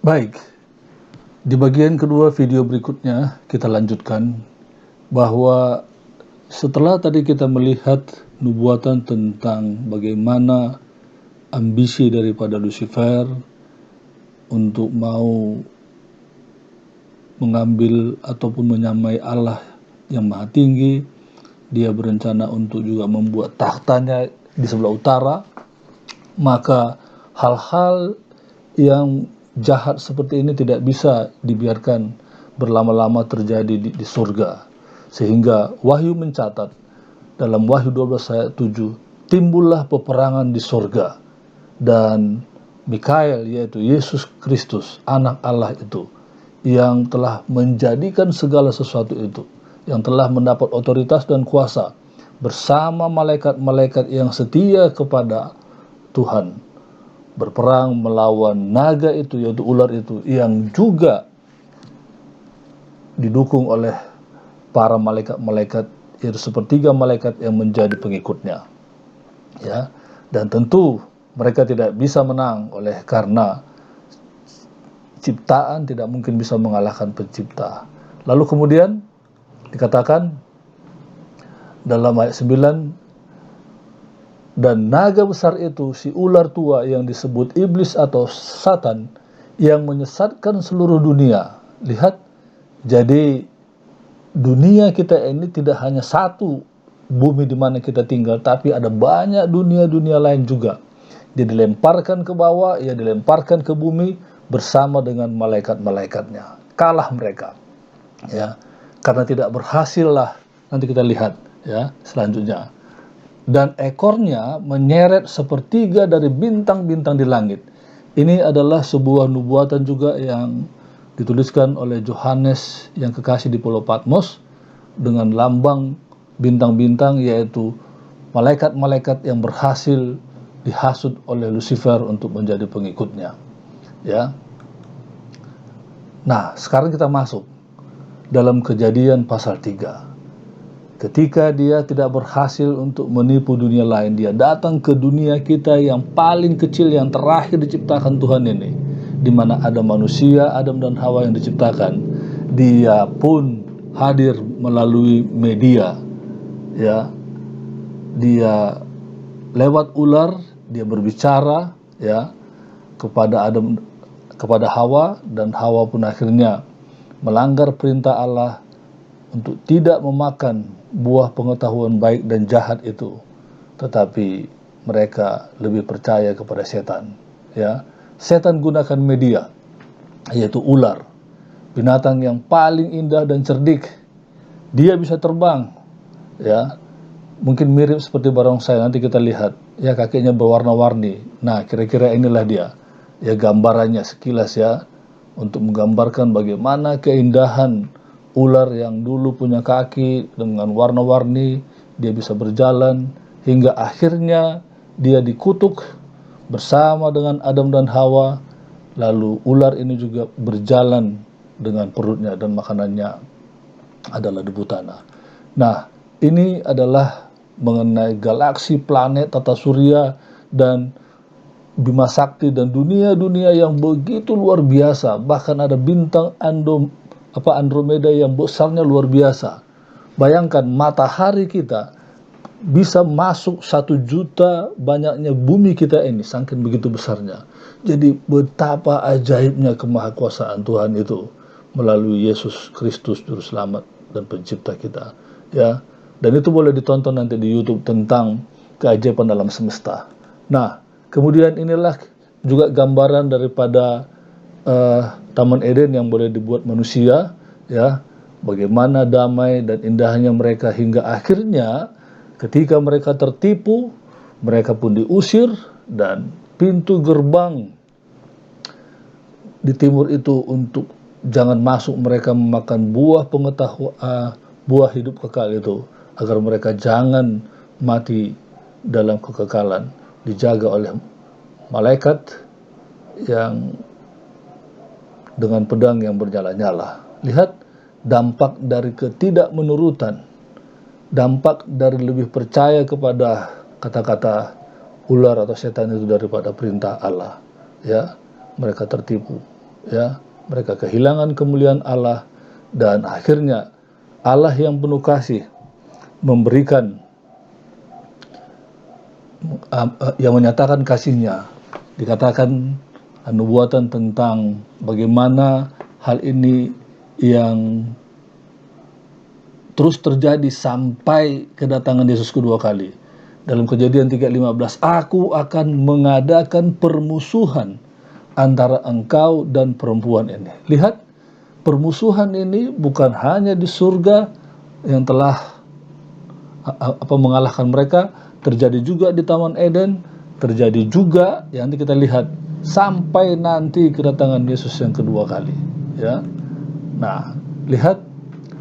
Baik, di bagian kedua video berikutnya kita lanjutkan bahwa setelah tadi kita melihat nubuatan tentang bagaimana ambisi daripada Lucifer untuk mau mengambil ataupun menyamai Allah yang maha tinggi, dia berencana untuk juga membuat tahtanya di sebelah utara, maka hal-hal yang jahat seperti ini tidak bisa dibiarkan berlama-lama terjadi di surga. Sehingga Wahyu mencatat dalam Wahyu 12 ayat 7, timbullah peperangan di surga, dan Mikael, yaitu Yesus Kristus, anak Allah itu, yang telah menjadikan segala sesuatu itu, yang telah mendapat otoritas dan kuasa bersama malaikat-malaikat yang setia kepada Tuhan, berperang melawan naga itu, yaitu ular itu, yang juga didukung oleh para malaikat-malaikat, yaitu sepertiga malaikat yang menjadi pengikutnya. Ya, dan tentu mereka tidak bisa menang oleh karena ciptaan tidak mungkin bisa mengalahkan pencipta. Lalu kemudian dikatakan dalam ayat 9, dan naga besar itu, si ular tua yang disebut iblis atau Satan, yang menyesatkan seluruh dunia. Lihat, jadi dunia kita ini tidak hanya satu bumi di mana kita tinggal, tapi ada banyak dunia-dunia lain juga. Dia dilemparkan ke bawah, ia dilemparkan ke bumi bersama dengan malaikat-malaikatnya. Kalah mereka, ya, karena tidak berhasil lah. Nanti kita lihat, ya, selanjutnya. Dan ekornya menyeret sepertiga dari bintang-bintang di langit. Ini adalah sebuah nubuatan juga yang dituliskan oleh Yohanes yang kekasih di Pulau Patmos dengan lambang bintang-bintang, yaitu malaikat-malaikat yang berhasil dihasut oleh Lucifer untuk menjadi pengikutnya. Ya. Nah, sekarang kita masuk dalam Kejadian pasal 3. Ketika dia tidak berhasil untuk menipu dunia lain, dia datang ke dunia kita yang paling kecil, yang terakhir diciptakan Tuhan ini, di mana ada manusia, Adam dan Hawa yang diciptakan. Dia pun hadir melalui media, ya. Dia lewat ular, dia berbicara, ya, kepada Adam, kepada Hawa, dan Hawa pun akhirnya melanggar perintah Allah untuk tidak memakan buah pengetahuan baik dan jahat itu, tetapi mereka lebih percaya kepada setan. Ya, setan gunakan media, yaitu ular, binatang yang paling indah dan cerdik. Dia bisa terbang, ya, mungkin mirip seperti barongsai. Nanti kita lihat, ya, kakinya berwarna-warni. Nah, kira-kira inilah dia, ya, gambarannya sekilas, ya, untuk menggambarkan bagaimana keindahan ular yang dulu punya kaki dengan warna-warni. Dia bisa berjalan hingga akhirnya dia dikutuk bersama dengan Adam dan Hawa. Lalu ular ini juga berjalan dengan perutnya dan makanannya adalah debu tanah. Nah, ini adalah mengenai galaksi, planet, tata surya, dan Bima Sakti, dan dunia-dunia yang begitu luar biasa. Bahkan ada bintang Andromeda yang besarnya luar biasa. Bayangkan matahari kita bisa masuk 1 juta banyaknya bumi kita ini, saking begitu besarnya. Jadi betapa ajaibnya kemahakuasaan Tuhan itu melalui Yesus Kristus Juru Selamat dan Pencipta kita, ya. Dan itu boleh ditonton nanti di YouTube tentang keajaiban alam semesta. Nah, kemudian inilah juga gambaran daripada Taman Eden yang boleh dibuat manusia, ya, bagaimana damai dan indahnya mereka hingga akhirnya ketika mereka tertipu, mereka pun diusir, dan pintu gerbang di timur itu untuk jangan masuk mereka memakan buah pengetahuan, buah hidup kekal itu, agar mereka jangan mati dalam kekekalan, dijaga oleh malaikat yang dengan pedang yang bernyala-nyala. Lihat dampak dari ketidakmenurutan, dampak dari lebih percaya kepada kata-kata ular atau setan itu daripada perintah Allah. Ya, mereka tertipu. ya, mereka kehilangan kemuliaan Allah, dan akhirnya Allah yang penuh kasih memberikan, yang menyatakan kasihnya. Dikatakan nubuatan tentang bagaimana hal ini yang terus terjadi sampai kedatangan Yesus kedua kali. Dalam Kejadian 3:15, aku akan mengadakan permusuhan antara engkau dan perempuan ini. Lihat, permusuhan ini bukan hanya di surga yang telah mengalahkan mereka, terjadi juga di Taman Eden, terjadi juga yang nanti kita lihat sampai nanti kedatangan Yesus yang kedua kali, ya. Nah, lihat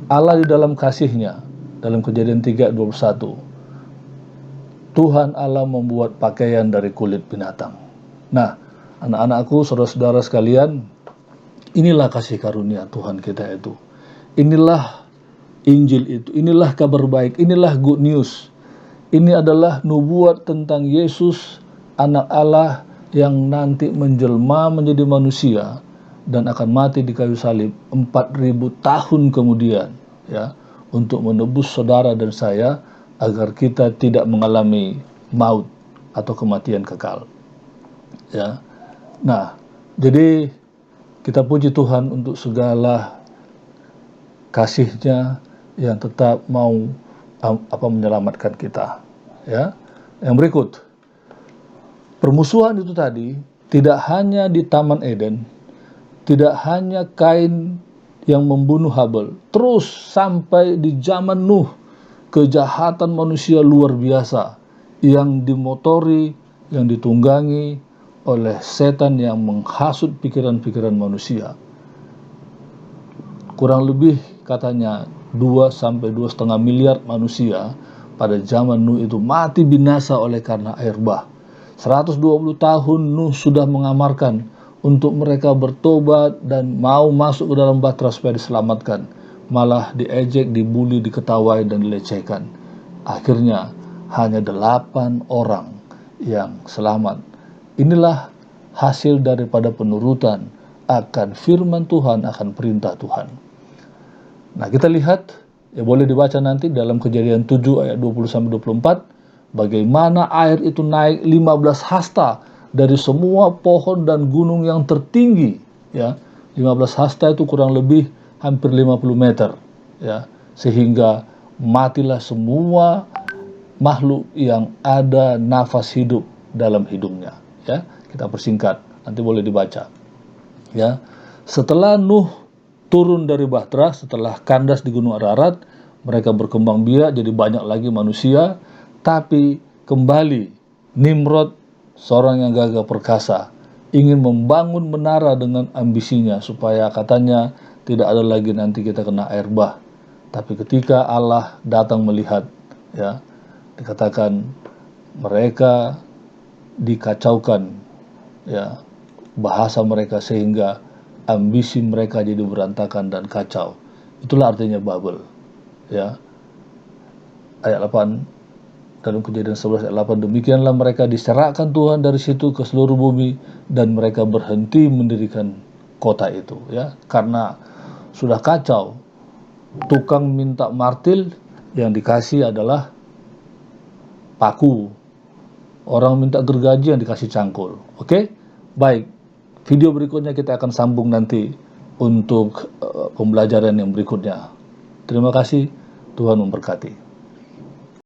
Allah di dalam kasihnya, dalam Kejadian 3:21, Tuhan Allah membuat pakaian dari kulit binatang. Nah, anak-anakku, saudara-saudara sekalian, inilah kasih karunia Tuhan kita itu. Inilah Injil itu, inilah kabar baik, inilah good news. Ini adalah nubuat tentang Yesus, anak Allah yang nanti menjelma menjadi manusia dan akan mati di kayu salib 4.000 tahun kemudian, ya, untuk menebus saudara dan saya agar kita tidak mengalami maut atau kematian kekal, ya. Nah, jadi kita puji Tuhan untuk segala kasih-Nya yang tetap mau menyelamatkan kita, ya. Yang berikut, permusuhan itu tadi tidak hanya di Taman Eden, tidak hanya Kain yang membunuh Habel, terus sampai di zaman Nuh, kejahatan manusia luar biasa yang dimotori, yang ditunggangi oleh setan yang menghasut pikiran-pikiran manusia. Kurang lebih katanya 2-2,5 miliar manusia pada zaman Nuh itu mati binasa oleh karena air bah. 120 tahun Nuh sudah mengamarkan untuk mereka bertobat dan mau masuk ke dalam bahtera supaya diselamatkan. Malah diejek, dibuli, diketawai, dan dilecehkan. Akhirnya hanya 8 orang yang selamat. Inilah hasil daripada penurutan akan firman Tuhan, akan perintah Tuhan. Nah, kita lihat, ya boleh dibaca nanti dalam Kejadian 7 ayat 20-24, bagaimana air itu naik 15 hasta dari semua pohon dan gunung yang tertinggi, ya. 15 hasta itu kurang lebih hampir 50 meter, ya, sehingga matilah semua makhluk yang ada nafas hidup dalam hidungnya, ya. Kita persingkat, nanti boleh dibaca, ya. Setelah Nuh turun dari bahtera, setelah kandas di Gunung Ararat, mereka berkembang biak jadi banyak lagi manusia, tapi kembali Nimrod, seorang yang gagah perkasa, ingin membangun menara dengan ambisinya supaya katanya tidak ada lagi nanti kita kena air bah. Tapi ketika Allah datang melihat, ya, dikatakan mereka dikacaukan, ya, bahasa mereka sehingga ambisi mereka jadi berantakan dan kacau. Itulah artinya Babel, ya. Ayat 8 dalam Kejadian 11 ayat 8, demikianlah mereka diserahkan Tuhan dari situ ke seluruh bumi dan mereka berhenti mendirikan kota itu, ya, karena sudah kacau. Tukang minta martil, yang dikasih adalah paku. Orang minta gergaji, yang dikasih cangkul. Oke? Baik. Video berikutnya kita akan sambung nanti untuk pembelajaran yang berikutnya. Terima kasih. Tuhan memberkati.